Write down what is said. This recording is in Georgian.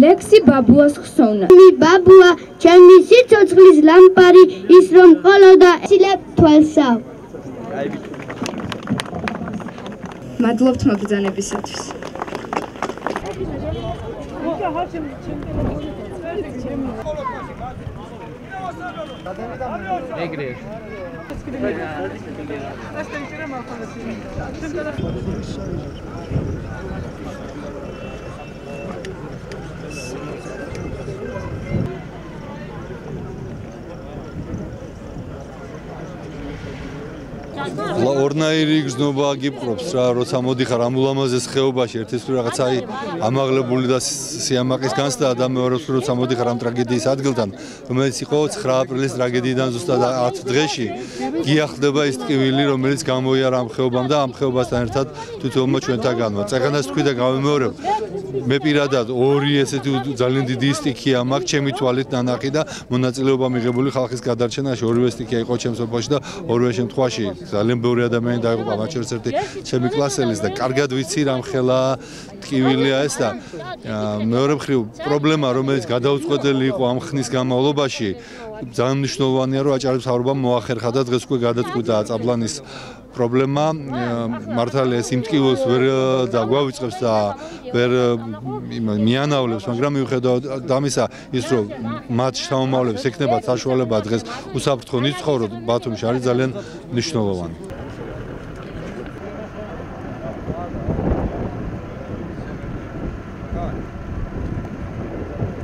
ლექსი ბაბუას ხსოვნა. ბაბუა, ჩემი სიცოცხლის ლამპარი, ის რომ ყოლოდა ცილებთ თვალსა. მადლობთ მობრძანებისათვის. ორნაირი გზნობა გიპყრობს რა, როცა მოდიხარ ამ ულამაზეს ხეობაში, ერთის თუ რაღაცა ამაღლებული და სიამაყის განცდა და მეორეს თუ როცა მოდიხარ ამ ტრაგედიის ადგილთან, რომელიც იყო 9 აპრილის ტრაგედიიდან ზუსტად 10 დღეში, გიახლდება ის ტკივილი, რომელიც გამოიარა ამ ხეობამ და ამ ხეობასთან ერთად თვითონმა ჩვენთაგანმა. წეგანას თქვი და გავიმეორებ, მე პირადად ორი ესეთი ძალიან დიდი სტიქია მაქვს, ჩემი თვალით ნანახი და მონაწილეობა მიღებული ხალხის გადარჩენაში, ორივე სტიქია იყო ჩემს ოფოში და ორივე შემთხვევაში ძალიან ბევრი ადამიანი დაიღუპა, მათ შორის ერთი ჩემი კლასელის და კარგად ვიცი რამ ხელა ტკივილია ეს და მეორე მხრივ პრობლემა, რომელიც გადაუწყვეტელი იყო ამ ხნის განმავლობაში, ძალიან მნიშვნელოვანია, რომ აჭარის მთავრობამ მოახერხა და დღეს უკვე გადაწყვიტა წაბლანის პრობლემა, მართალია ეს იმ ტკივილს ვერ დაგვავიწყებს და ვერ მიანავლებს, მაგრამ მიუხედავად ამისა, ის რომ მათ შთამომავლებს ექნებათ საშუალება დღეს უსაფრთხო იცხოვროთ ბათუმში არის ძალიან მნიშვნელოვანი.